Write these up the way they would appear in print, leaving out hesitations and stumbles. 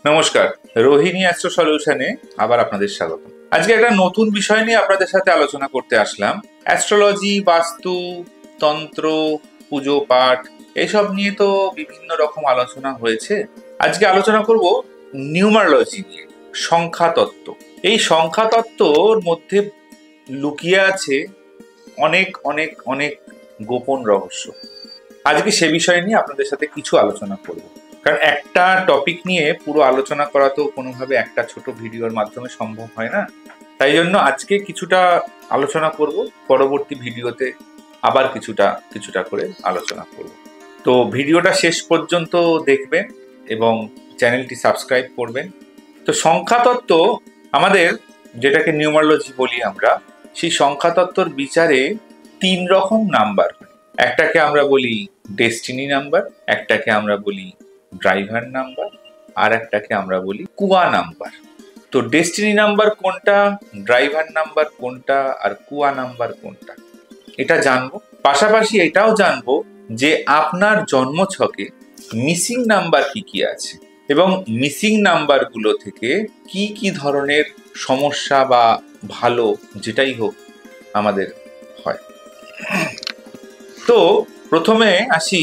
নমস্কার, রোহিণী অ্যাস্ট্রো সলিউশনে আবার আপনাদের স্বাগত। আজকে একটা নতুন বিষয় নিয়ে আপনাদের সাথে আলোচনা করতে আসলাম। অ্যাস্ট্রোলজি, বাস্তু, তন্ত্র, পুজো পাঠ এইসব নিয়ে তো বিভিন্ন রকম আলোচনা হয়েছে। আজকে আলোচনা করব নিউমারোলজি নিয়ে, সংখ্যাতত্ত্ব। এই সংখ্যাতত্ত্বর মধ্যে লুকিয়ে আছে অনেক অনেক অনেক গোপন রহস্য। আজকে সে বিষয় নিয়ে আপনাদের সাথে কিছু আলোচনা করব। কারণ একটা টপিক নিয়ে পুরো আলোচনা করা তো কোনোভাবে একটা ছোট ভিডিওর মাধ্যমে সম্ভব হয় না। তাই জন্য আজকে কিছুটা আলোচনা করব, পরবর্তী ভিডিওতে আবার কিছুটা করে আলোচনা করব। তো ভিডিওটা শেষ পর্যন্ত দেখবেন এবং চ্যানেলটি সাবস্ক্রাইব করবেন। তো সংখ্যাতত্ত্ব আমাদের, যেটাকে নিউমারোলজি বলি আমরা, সেই সংখ্যাতত্ত্বর বিচারে 3 রকম নাম্বার। একটাকে আমরা বলি ডেস্টিনি নাম্বার, একটাকে আমরা বলি ড্রাইভার নাম্বার, আর একটাকে আমরা বলি কুয়া নাম্বার। তো ডেস্টিনি নাম্বার কোনটা, ড্রাইভার নাম্বার কোনটা, আর কুয়া নাম্বার কোনটা, এটা জানবো। পাশাপাশি এটাও জানবো যে আপনার জন্মছকে মিসিং নাম্বার কি কি আছে এবং মিসিং নাম্বারগুলো থেকে কি কি ধরনের সমস্যা বা ভালো যেটাই হোক আমাদের হয়। তো প্রথমে আসি,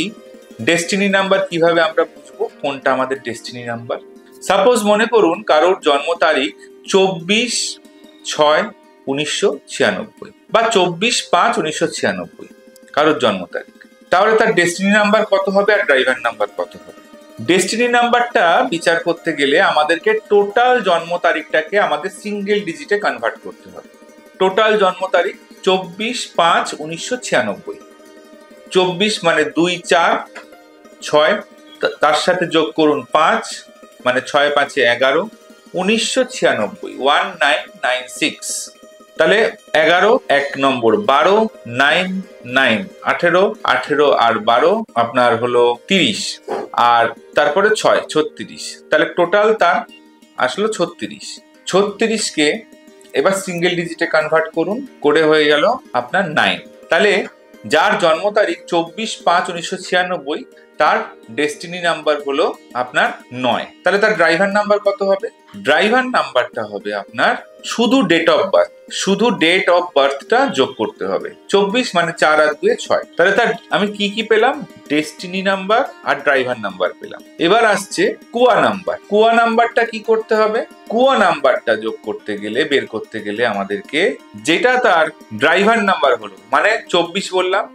ডেস্টিনি নাম্বার কিভাবে আমরা বুঝবো কোনটা আমাদের ডেস্টিনি নাম্বার। সাপোজ মনে করুন কারোর জন্ম তারিখ 24/6/1996 বা 24/5/1996 কারোর জন্ম তারিখ, তাহলে তার ডেস্টিনি নাম্বার কত হবে আর ড্রাইভার নাম্বার কত হবে? ডেস্টিনি নাম্বারটা বিচার করতে গেলে আমাদেরকে টোটাল জন্ম তারিখটাকে আমাদের সিঙ্গেল ডিজিটে কনভার্ট করতে হবে। টোটাল জন্ম তারিখ 24/5/1996। 24 মানে 2 4 6, তার সাথে যোগ করুন 5 মানে 6 5 11, 1996 1996। তাহলে 11 1 নম্বর 12, 9 9 18 18 আর 12 আপনার হলো 30, আর তারপরে 6 36। তাহলে টোটাল তার আসলো 36। 36কে এবার সিঙ্গেল ডিজিটে কনভার্ট করুন, করে হয়ে গেল আপনার 9। তাহলে যার জন্ম তারিখ 24/5/1996 তার ডেস্টিনি নাম্বার হলো আপনার 9। তাহলে তার ড্রাইভার নাম্বার কত হবে? ড্রাইভার নাম্বারটা হবে আপনার শুধু ডেট অফ বার্থ, শুধু ডেট অফ বার্থটা যোগ করতে হবে। 24 মানে 4 আর 2 6। তাহলে তার আমি কি কি পেলাম? ডেস্টিনি নাম্বার আর ড্রাইভার নাম্বার পেলাম। এবার আসছে কুয়া নাম্বার। কুয়া নাম্বারটা কি করতে হবে? কুয়া নাম্বারটা যোগ করতে গেলে, বের করতে গেলে আমাদেরকে যেটা তার ড্রাইভার নাম্বার হলো, মানে 24 বললাম,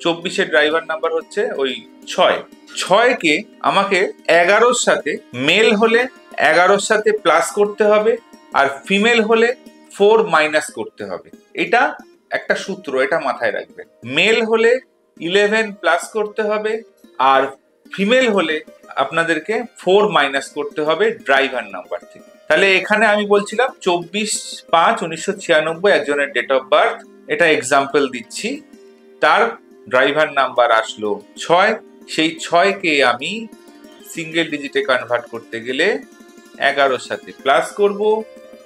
24-এর ড্রাইভার নাম্বার হচ্ছে ওই 6। 6কে আমাকে 11-র সাথে, মেল হলে 11-র সাথে প্লাস করতে হবে, আর ফিমেল হলে 4 মাইনাস করতে হবে। এটা একটা সূত্র, এটা মাথায় রাখবেন। মেল হলে 11 প্লাস করতে হবে, আর ফিমেল হলে আপনাদেরকে 4 মাইনাস করতে হবে ড্রাইভার নাম্বার থেকে। তাহলে এখানে আমি বলছিলাম 24/5/1996 একজনের ডেট অফ বার্থ, এটা এক্সাম্পল দিচ্ছি। তার ড্রাইভার নাম্বার আসলো 6। সেই 6কে আমি সিঙ্গেল ডিজিটে কনভার্ট করতে গেলে 11-র সাথে প্লাস করব,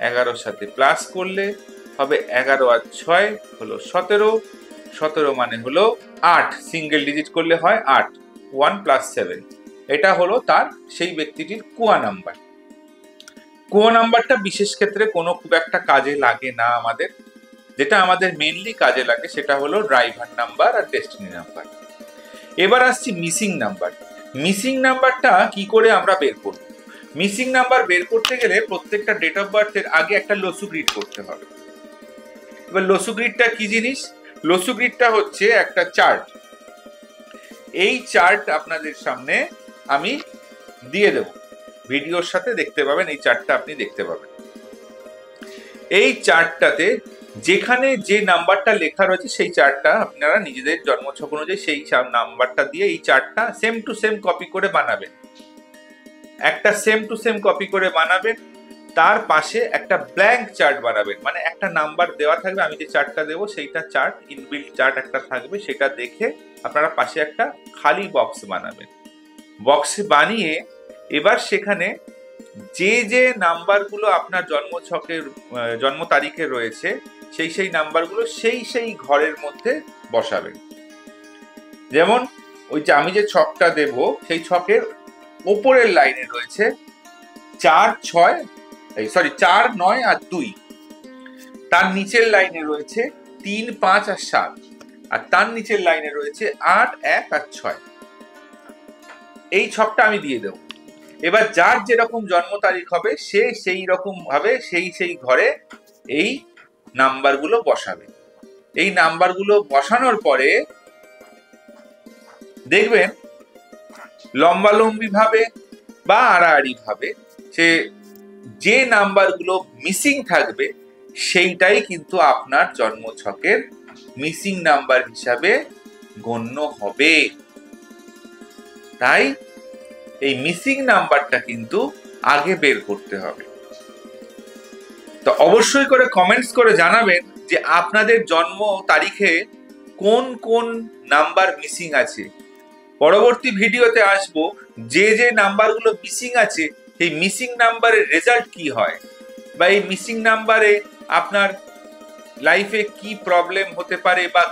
11-র সাথে প্লাস করলে হবে 11 আর 6 হলো 17, 17 মানে হলো 8, সিঙ্গেল ডিজিট করলে হয় 8, 1 + 7। এটা হলো তার সেই ব্যক্তিটির কুয়া নাম্বার। কুয়া নাম্বারটা বিশেষ ক্ষেত্রে কোনো খুব একটা কাজে লাগে না আমাদের। যেটা আমাদের মেইনলি কাজে লাগে সেটা হলো ড্রাইভার নাম্বার আর ডেস্টিনি নাম্বার। এবার আসছি মিসিং নাম্বার। মিসিং নাম্বারটা কি করে আমরা বের করব? মিসিং নাম্বার বের করতে গেলে প্রত্যেকটা ডেট অফ বার্থের আগে একটা লসু গ্রিড করতে হবে। এবার লসু গ্রিডটা কি জিনিস? লসু গ্রিডটা হচ্ছে একটা চার্ট। এই চার্ট আপনাদের সামনে আমি দিয়ে দেব, ভিডিওর সাথে দেখতে পাবেন। এই চার্টটা আপনি দেখতে পাবেন। এই চার্টটাতে যেখানে যে নাম্বারটা লেখা রয়েছে সেই চার্টটা আপনারা নিজেদের জন্মছক অনুযায়ী সেই নাম্বারটা দিয়ে এই চার্টটা সেম টু সেম কপি করে বানাবেন। একটা সেম টু সেম কপি করে বানাবেন, তার পাশে একটা ব্ল্যাঙ্ক চার্ট বানাবেন। মানে একটা নাম্বার দেওয়া থাকবে, আমি যে চার্টটা দেবো সেইটা চার্ট, ইনবিল্ট চার্ট একটা থাকবে, সেটা দেখে আপনারা পাশে একটা খালি বক্স বানাবেন। বক্সে বানিয়ে এবার সেখানে যে যে নাম্বারগুলো আপনার জন্মছকের জন্ম তারিখে রয়েছে সেই নাম্বারগুলো সেই ঘরের মধ্যে বসাবেন। যেমন ওই যে আমি যে ছকটা দেব সেই ছকের ওপরের লাইনে রয়েছে 4, 9 আর 2। তার নিচের লাইনে রয়েছে 3, 5 আর 7, আর তার নিচের লাইনে রয়েছে 8, 1 আর 6। এই ছকটা আমি দিয়ে দেব। এবার যার যেরকম জন্ম তারিখ হবে সে সেই রকম ভাবে সেই ঘরে এই নাম্বারগুলো বসাবে। এই নাম্বারগুলো বসানোর পরে দেখবেন লম্বালম্বি ভাবে বা আড়াআড়ি ভাবে যে নাম্বারগুলো মিসিং থাকবে সেইটাই কিন্তু আপনার জন্ম ছকের মিসিং নাম্বার হিসাবে গণ্য হবে। তাই এই মিসিং নাম্বারটা কিন্তু আগে বের করতে হবে। তো অবশ্যই করে কমেন্টস করে জানাবেন যে আপনাদের জন্ম তারিখে কোন কোন নাম্বার মিসিং আছে। পরবর্তী ভিডিওতে আসবো যে নাম্বারগুলো মিসিং আছে সেই মিসিং নাম্বারের রেজাল্ট কি হয়, বা এই মিসিং নাম্বারে আপনার লাইফে কি প্রবলেম হতে পারে বা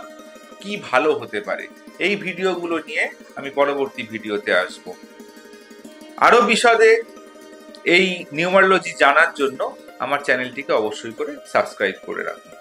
কি ভালো হতে পারে। এই ভিডিওগুলো নিয়ে আমি পরবর্তী ভিডিওতে আসব। আরো বিশদে এই নিউমারোলজি জানার জন্য আমার চ্যানেলটিকে অবশ্যই করে সাবস্ক্রাইব করে রাখুন।